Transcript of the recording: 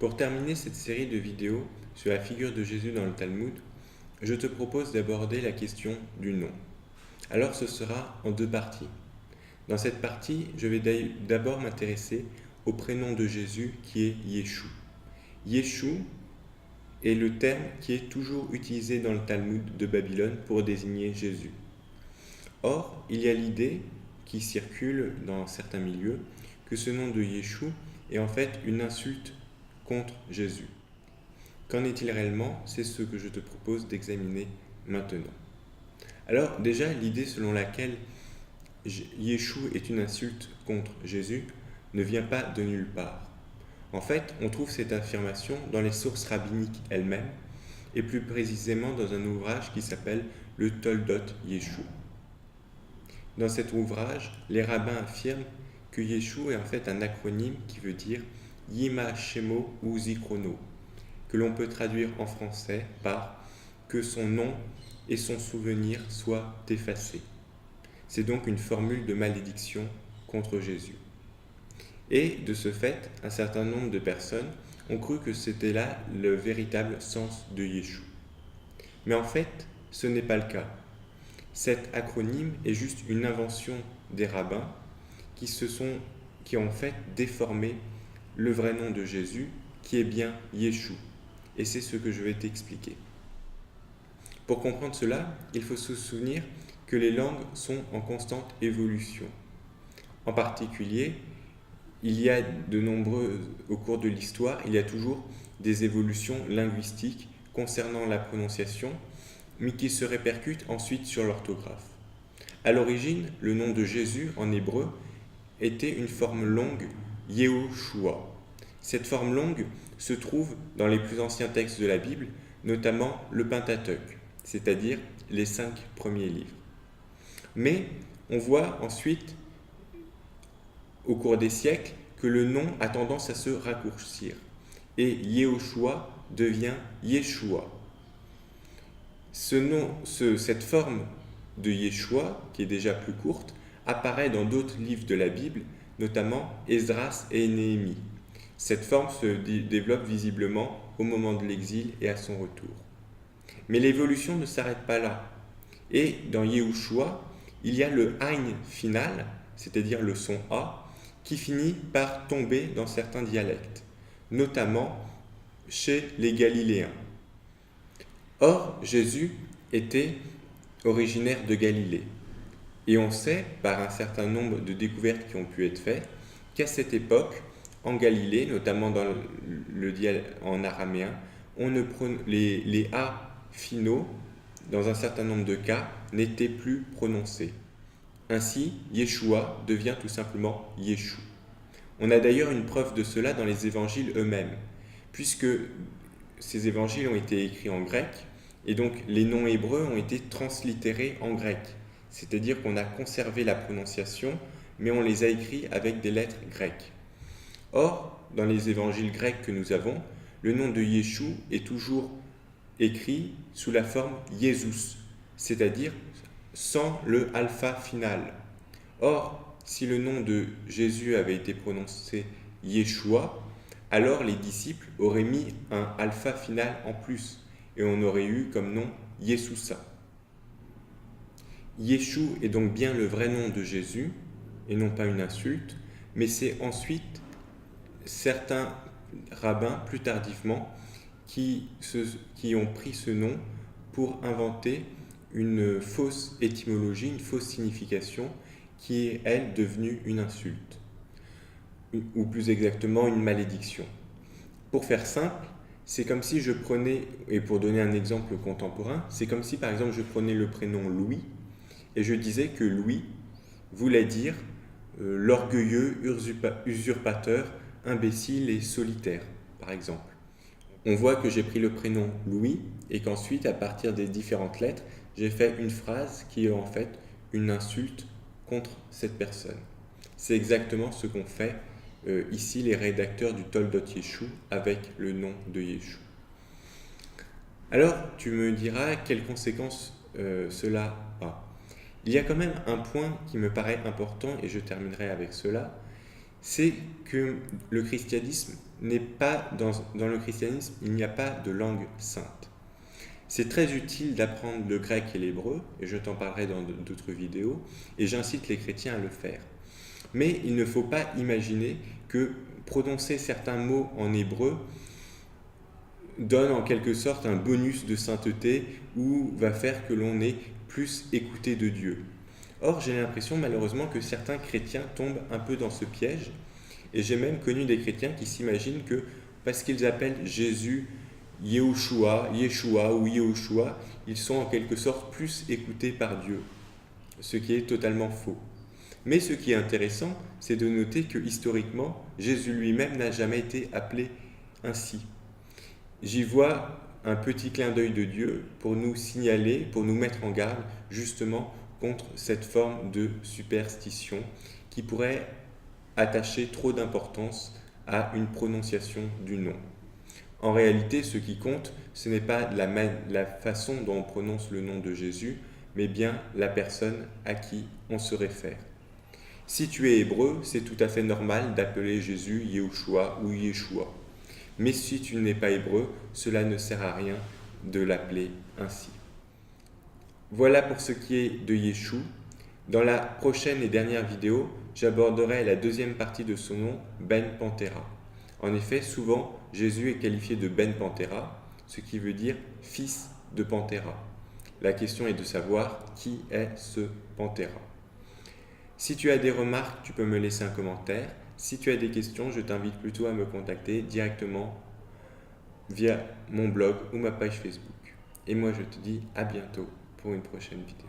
Pour terminer cette série de vidéos sur la figure de Jésus dans le Talmud, je te propose d'aborder la question du nom. Alors ce sera en deux parties. Dans cette partie, je vais d'abord m'intéresser au prénom de Jésus qui est Yeshu. Yeshu est le terme qui est toujours utilisé dans le Talmud de Babylone pour désigner Jésus. Or, il y a l'idée qui circule dans certains milieux que ce nom de Yeshu est en fait une insulte contre Jésus. Qu'en est-il réellement? C'est ce que je te propose d'examiner maintenant. Alors déjà, l'idée selon laquelle Yeshu est une insulte contre Jésus ne vient pas de nulle part. En fait, on trouve cette affirmation dans les sources rabbiniques elles-mêmes, et plus précisément dans un ouvrage qui s'appelle le Toldot Yeshu. Dans cet ouvrage, les rabbins affirment que Yeshu est en fait un acronyme qui veut dire Yima Shemo ou Zikrono, que l'on peut traduire en français par que son nom et son souvenir soient effacés. C'est donc une formule de malédiction contre Jésus. Et de ce fait, un certain nombre de personnes ont cru que c'était là le véritable sens de Yeshu. Mais en fait, ce n'est pas le cas. Cet acronyme est juste une invention des rabbins qui ont en fait déformé le vrai nom de Jésus, qui est bien Yeshu. Et c'est ce que je vais t'expliquer. Pour comprendre cela, il faut se souvenir que les langues sont en constante évolution. En particulier, au cours de l'histoire, il y a toujours des évolutions linguistiques concernant la prononciation, mais qui se répercutent ensuite sur l'orthographe. À l'origine, le nom de Jésus en hébreu était une forme longue, Yehoshua. Cette forme longue se trouve dans les plus anciens textes de la Bible, notamment le Pentateuque, c'est-à-dire les 5 premiers livres. Mais on voit ensuite, au cours des siècles, que le nom a tendance à se raccourcir et Yehoshua devient Yeshua. Cette forme de Yeshua, qui est déjà plus courte, apparaît dans d'autres livres de la Bible, notamment Esdras et Néhémie. Cette forme se développe visiblement au moment de l'exil et à son retour. Mais l'évolution ne s'arrête pas là. Et dans Yehoshua, il y a le Aïn final, c'est-à-dire le son A, qui finit par tomber dans certains dialectes, notamment chez les Galiléens. Or, Jésus était originaire de Galilée. Et on sait, par un certain nombre de découvertes qui ont pu être faites, qu'à cette époque, en Galilée, notamment en araméen, les A finaux, dans un certain nombre de cas, n'étaient plus prononcés. Ainsi, Yeshua devient tout simplement Yeshu. On a d'ailleurs une preuve de cela dans les évangiles eux-mêmes, puisque ces évangiles ont été écrits en grec, et donc les noms hébreux ont été translittérés en grec, c'est-à-dire qu'on a conservé la prononciation, mais on les a écrits avec des lettres grecques. Or, dans les évangiles grecs que nous avons, le nom de Yeshu est toujours écrit sous la forme Jésus, c'est-à-dire sans le alpha final. Or, si le nom de Jésus avait été prononcé Yeshua, alors les disciples auraient mis un alpha final en plus, et on aurait eu comme nom Yesusa. Yeshu est donc bien le vrai nom de Jésus, et non pas une insulte, mais c'est ensuite certains rabbins, plus tardivement, qui ont pris ce nom pour inventer une fausse étymologie, une fausse signification, qui est, elle, devenue une insulte, ou plus exactement une malédiction. Pour faire simple, c'est comme si je prenais, et pour donner un exemple contemporain, c'est comme si par exemple je prenais le prénom Louis, et je disais que Louis voulait dire l'orgueilleux usurpateur, imbécile et solitaire, par exemple. On voit que j'ai pris le prénom Louis et qu'ensuite, à partir des différentes lettres, j'ai fait une phrase qui est en fait une insulte contre cette personne. C'est exactement ce qu'ont fait ici les rédacteurs du Toldot Yeshu avec le nom de Yeshu. Alors, tu me diras quelles conséquences cela a. Il y a quand même un point qui me paraît important et je terminerai avec cela, c'est que le christianisme n'est pas, dans le christianisme, il n'y a pas de langue sainte. C'est très utile d'apprendre le grec et l'hébreu, et je t'en parlerai dans d'autres vidéos, et j'incite les chrétiens à le faire. Mais il ne faut pas imaginer que prononcer certains mots en hébreu donne en quelque sorte un bonus de sainteté ou va faire que l'on est plus écouté de Dieu. Or, j'ai l'impression malheureusement que certains chrétiens tombent un peu dans ce piège, et j'ai même connu des chrétiens qui s'imaginent que parce qu'ils appellent Jésus Yeshua ou Yehoshua, ils sont en quelque sorte plus écoutés par Dieu, ce qui est totalement faux. Mais ce qui est intéressant, c'est de noter que historiquement, Jésus lui-même n'a jamais été appelé ainsi. J'y vois un petit clin d'œil de Dieu pour nous signaler, pour nous mettre en garde justement contre cette forme de superstition qui pourrait attacher trop d'importance à une prononciation du nom. En réalité, ce qui compte, ce n'est pas la façon dont on prononce le nom de Jésus, mais bien la personne à qui on se réfère. Si tu es hébreu, c'est tout à fait normal d'appeler Jésus Yehoshua ou Yeshua. Mais si tu n'es pas hébreu, cela ne sert à rien de l'appeler ainsi. Voilà pour ce qui est de Yeshua. Dans la prochaine et dernière vidéo, j'aborderai la deuxième partie de son nom, Ben Pantera. En effet, souvent, Jésus est qualifié de Ben Pantera, ce qui veut dire fils de Pantera. La question est de savoir qui est ce Pantera. Si tu as des remarques, tu peux me laisser un commentaire. Si tu as des questions, je t'invite plutôt à me contacter directement via mon blog ou ma page Facebook. Et moi, je te dis à bientôt pour une prochaine vidéo.